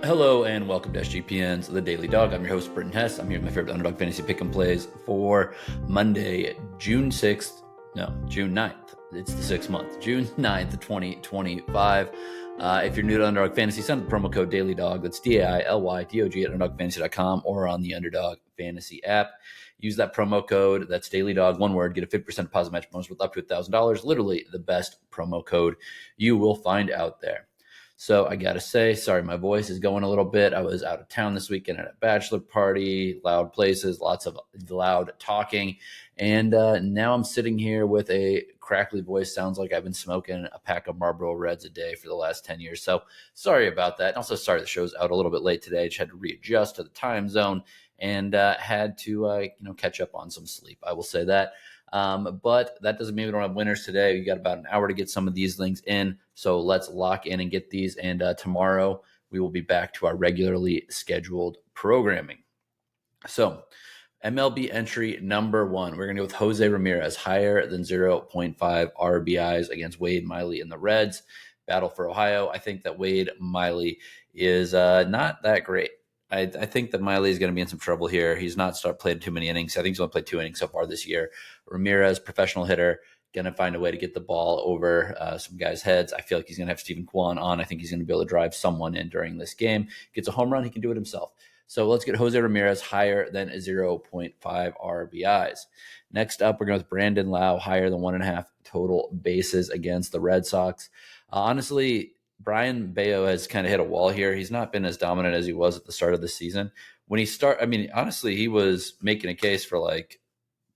Hello and welcome to SGPN's The Daily Dog. I'm your host, Britton Hess. I'm here with my favorite Underdog Fantasy Pick'em plays for Monday, June 9th. It's the 6th month, June 9th, 2025. If you're new to Underdog Fantasy, send the promo code DailyDog. That's DAILYDOG at UnderdogFantasy.com or on the Underdog Fantasy app. Use that promo code. That's DailyDog, one word. Get a 50% deposit match bonus with up to $1,000. Literally the best promo code you will find out there. So I got to say, sorry, my voice is going a little bit. I was out of town this weekend at a bachelor party, loud places, lots of loud talking. And now I'm sitting here with a crackly voice. Sounds like I've been smoking a pack of Marlboro Reds a day for the last 10 years. So sorry about that. And also sorry the show's out a little bit late today. Just had to readjust to the time zone and had to catch up on some sleep. I will say that. But that doesn't mean we don't have winners today. We got about an hour to get some of these things in. So let's lock in and get these. And tomorrow we will be back to our regularly scheduled programming. So MLB entry number 1. We're going to go with Jose Ramirez, higher than 0.5 RBIs against Wade Miley and the Reds. Battle for Ohio. I think that Wade Miley is not that great. I think that Miley is going to be in some trouble here. He's not played too many innings. I think he's only played 2 innings so far this year. Ramirez, professional hitter, going to find a way to get the ball over some guys' heads. I feel like he's going to have Stephen Kwan on. I think he's going to be able to drive someone in during this game. Gets a home run, he can do it himself. So let's get Jose Ramirez higher than 0.5 RBIs. Next up, we're going with Brandon Lowe, higher than 1.5 total bases against the Red Sox. Honestly, Brian Bayo has kind of hit a wall here. He's not been as dominant as he was at the start of the season. When he honestly, he was making a case for like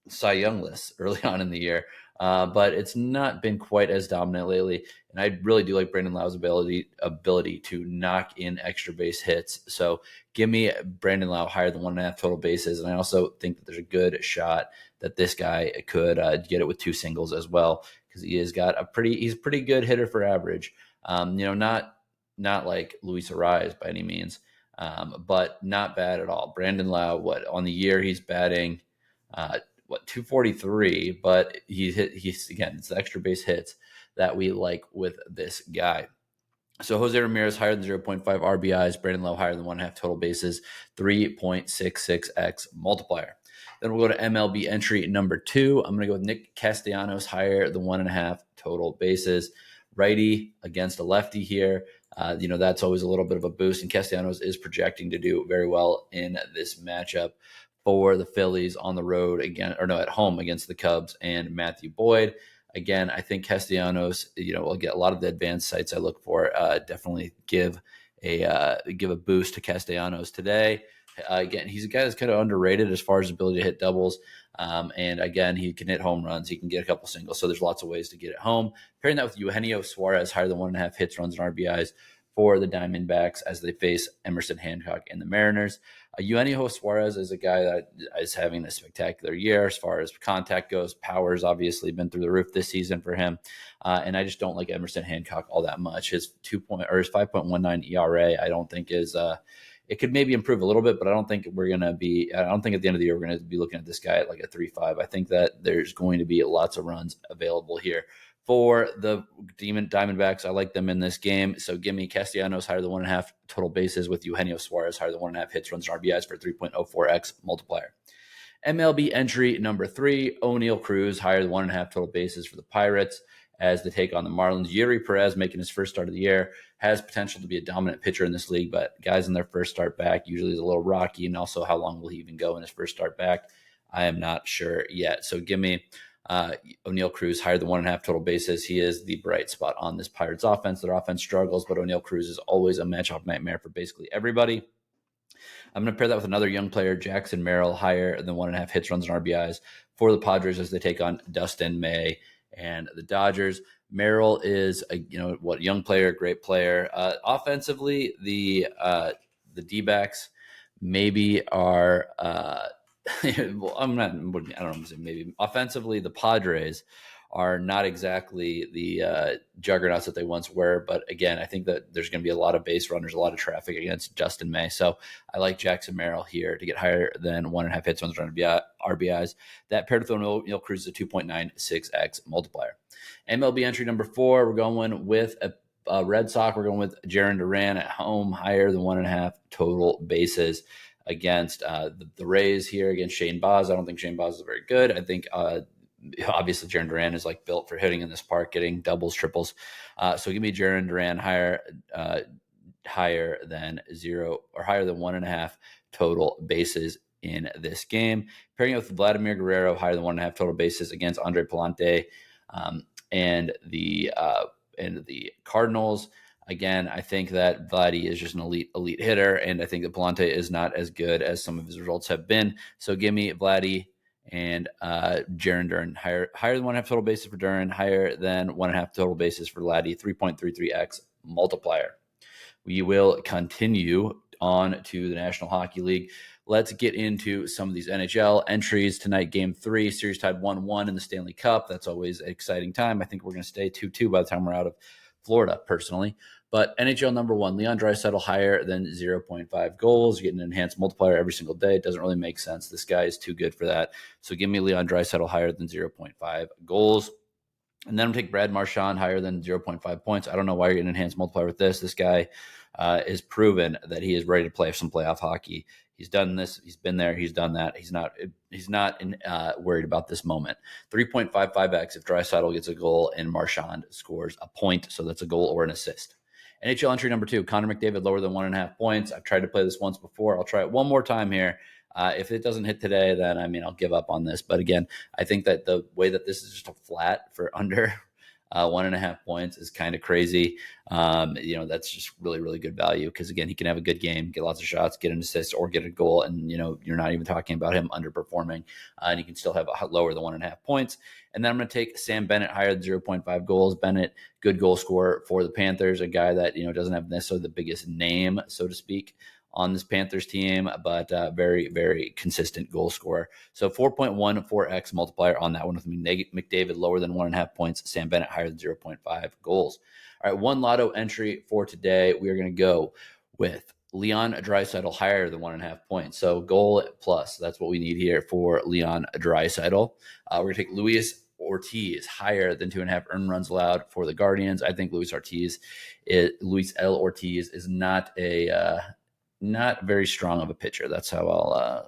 Cy Young lists early on in the year, but it's not been quite as dominant lately. And I really do like Brandon Lowe's ability to knock in extra base hits. So give me Brandon Lowe higher than 1.5 total bases. And I also think that there's a good shot that this guy could get it with 2 singles as well, because he's a pretty good hitter for average. Not like Luis Suarez by any means, but not bad at all. Brandon Lowe, on the year he's batting, 243, but he's again, it's the extra base hits that we like with this guy. So Jose Ramirez higher than 0.5 RBIs, Brandon Lowe higher than 1.5 total bases, 3.66x multiplier. Then we'll go to MLB entry number 2. I'm going to go with Nick Castellanos higher than 1.5 total bases. Righty against a lefty here. That's always a little bit of a boost, and Castellanos is projecting to do very well in this matchup for the Phillies on the road at home against the Cubs and Matthew Boyd. Again, I think Castellanos, will get a lot of the advanced sites I look for. Definitely give a boost to Castellanos today. Again, he's a guy that's kind of underrated as far as his ability to hit doubles. And again, he can hit home runs. He can get a couple singles. So there's lots of ways to get it home. Pairing that with Eugenio Suarez, higher than 1.5 hits, runs, and RBIs for the Diamondbacks as they face Emerson Hancock and the Mariners. Eugenio Suarez is a guy that is having a spectacular year as far as contact goes. Power's obviously been through the roof this season for him. And I just don't like Emerson Hancock all that much. His 5.19 ERA, I don't think is it could maybe improve a little bit, but I don't think at the end of the year we're going to be looking at this guy at like a 3.5. I think that there's going to be lots of runs available here for the Diamondbacks. I like them in this game. So give me Castellanos higher than 1.5 total bases with Eugenio Suarez higher than 1.5 hits, runs, and RBIs for 3.04x multiplier. MLB entry number 3, Oneil Cruz higher than 1.5 total bases for the Pirates as they take on the Marlins. Yuri Perez, making his first start of the year, has potential to be a dominant pitcher in this league, but guys in their first start back usually is a little rocky, and also how long will he even go in his first start back? I am not sure yet. So give me Oneil Cruz higher than 1.5 total bases. He is the bright spot on this Pirates offense. Their offense struggles, but Oneil Cruz is always a matchup nightmare for basically everybody. I'm going to pair that with another young player, Jackson Merrill, higher than 1.5 hits, runs, and RBIs for the Padres as they take on Dustin May and the Dodgers. Merrill is a young player, great player. Offensively, the D-backs maybe are well, I don't know, maybe offensively the Padres are not exactly the juggernauts that they once were. But again, I think that there's going to be a lot of base runners, a lot of traffic against Dustin May. So I like Jackson Merrill here to get higher than 1.5 hits, runs, and RBIs. That paired with Oneil Cruz is a 2.96x multiplier. MLB entry number 4, we're going with a Red Sox, we're going with Jarren Duren at home, higher than 1.5 total bases against the Rays here against Shane Baz. I don't think Shane Baz is very good. I think obviously Jarren Duren is like built for hitting in this park, getting doubles, triples. So give me Jarren Duren higher than 0 or higher than 1.5 total bases in this game. Pairing it with Vladimir Guerrero, higher than 1.5 total bases against Andre Palante and the Cardinals. Again, I think that Vladdy is just an elite hitter, and I think that Palante is not as good as some of his results have been. So give me Vladdy and Jarren Duren, higher than 1.5 total bases for Duren, higher than 1.5 total bases for Vladdy, 3.33x multiplier. We will continue on to the National Hockey League. Let's get into some of these NHL entries tonight. Game 3, series tied 1-1 in the Stanley Cup. That's always an exciting time. I think we're going to stay 2-2 by the time we're out of Florida, personally. But NHL number 1, Leon Draisaitl, higher than 0.5 goals. You're getting an enhanced multiplier every single day. It doesn't really make sense. This guy is too good for that. So give me Leon Draisaitl higher than 0.5 goals. And then I'm going to take Brad Marchand higher than 0.5 points. I don't know why you're getting an enhanced multiplier with this. This guy is proven that he is ready to play some playoff hockey. He's done this. He's been there. He's done that. He's not worried about this moment. 3.55x if Draisaitl gets a goal and Marchand scores a point. So that's a goal or an assist. NHL entry number 2, Connor McDavid lower than 1.5 points. I've tried to play this once before. I'll try it one more time here. If it doesn't hit today, then I'll give up on this. But again, I think that the way that this is just a flat for under 1.5 points is kind of crazy. That's just really, really good value because again, he can have a good game, get lots of shots, get an assist, or get a goal, and you're not even talking about him underperforming, and he can still have a lower than 1.5 points. And then I'm going to take Sam Bennett higher than 0.5 goals. Bennett, good goal scorer for the Panthers, a guy that doesn't have necessarily the biggest name, so to speak, on this Panthers team, but very, very consistent goal scorer. So 4.14x multiplier on that one with McDavid lower than 1.5 points, Sam Bennett higher than 0.5 goals. All right, one lotto entry for today. We are going to go with Leon Draisaitl higher than 1.5 points. So goal plus, that's what we need here for Leon Draisaitl. We're going to take Luis Ortiz higher than 2.5 earned runs allowed for the Guardians. I think Luis L. Ortiz is not very strong of a pitcher. That's how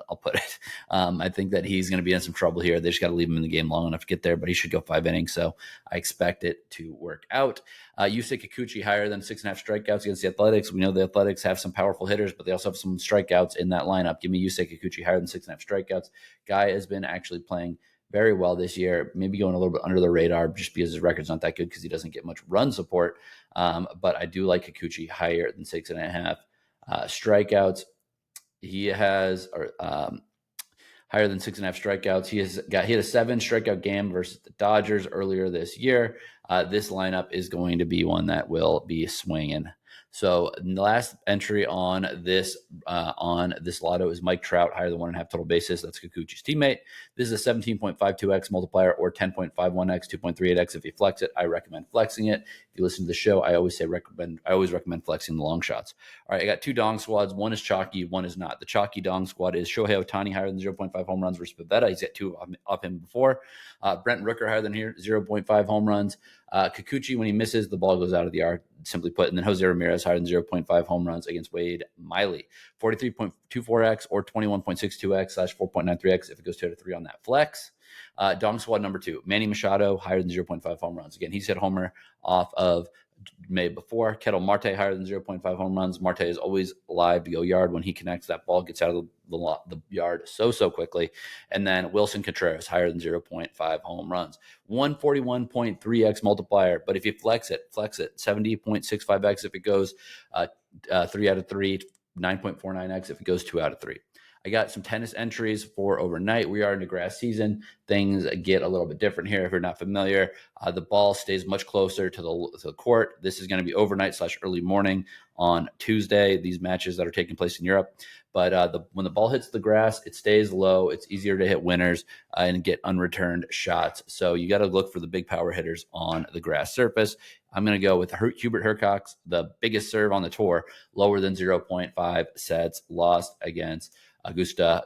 I'll put it. I think that he's going to be in some trouble here. They just got to leave him in the game long enough to get there, but he should go 5 innings. So I expect it to work out. Yusei Kikuchi higher than 6.5 strikeouts against the Athletics. We know the Athletics have some powerful hitters, but they also have some strikeouts in that lineup. Give me Yusei Kikuchi higher than 6.5 strikeouts. Guy has been actually playing very well this year, maybe going a little bit under the radar just because his record's not that good because he doesn't get much run support. But I do like Kikuchi higher than 6.5. Strikeouts, he has higher than 6.5 strikeouts. He had a 7 strikeout game versus the Dodgers earlier this year. This lineup is going to be one that will be swinging. So the last entry on this lotto is Mike Trout higher than 1.5 total bases. That's Kikuchi's teammate. This is a 17.52x multiplier or 10.51x, 2.38x if you flex it. I recommend flexing it. If you listen to the show, I always recommend flexing the long shots. All right, I got 2 dong squads. One is chalky, one is not. The chalky dong squad is Shohei Ohtani higher than 0.5 home runs versus Pivetta. He's got 2 off him before. Brent Rooker higher than here, 0.5 home runs. Kikuchi, when he misses, the ball goes out of the yard, simply put. And then Jose Ramirez higher than 0.5 home runs against Wade Miley. 43.24x or 21.62x / 4.93x if it goes 2 out of 3 on that flex. Dong squad number 2, Manny Machado higher than 0.5 home runs. Again, he's hit homer off of May before. Kettle Marte higher than 0.5 home runs. Marte is always alive to go yard. When he connects, that ball gets out of the yard so quickly. And then Wilson Contreras higher than 0.5 home runs. 141.3x multiplier. But if you flex it, 70.65x if it goes 3 out of 3, 9.49x if it goes 2 out of 3. I got some tennis entries for overnight. We are in the grass season. Things get a little bit different here. If you're not familiar, the ball stays much closer to the court. This is going to be overnight / early morning on Tuesday, these matches that are taking place in Europe. But when the ball hits the grass, it stays low. It's easier to hit winners and get unreturned shots. So you got to look for the big power hitters on the grass surface. I'm going to go with Hubert Hurkacz, the biggest serve on the tour, lower than 0.5 sets, lost against Augusta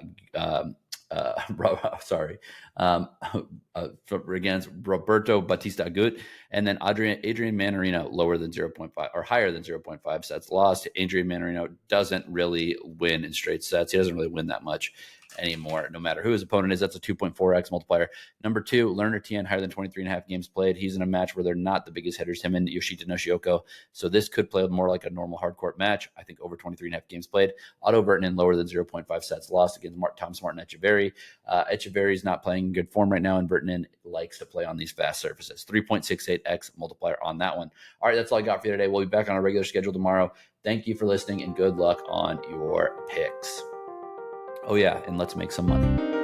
sorry, against Roberto Batista Agut, and then Adrian Manarino lower than 0.5 or higher than 0.5 sets lost. Adrian Manarino doesn't really win in straight sets. He doesn't really win that much anymore, no matter who his opponent is. That's a 2.4x multiplier. Number 2, Lerner Tien, higher than 23.5 games played. He's in a match where they're not the biggest hitters, him and Yoshita Nishioka. So this could play more like a normal hardcourt match. I think over 23.5 games played. Otto Vertanen lower than 0.5 sets lost against Thomas Martin Echeverry. Echeverry's not playing in good form right now, and Vertanen likes to play on these fast surfaces. 3.68x multiplier on that one. All right, that's all I got for you today. We'll be back on our regular schedule tomorrow. Thank you for listening, and good luck on your picks. Oh, yeah, and let's make some money.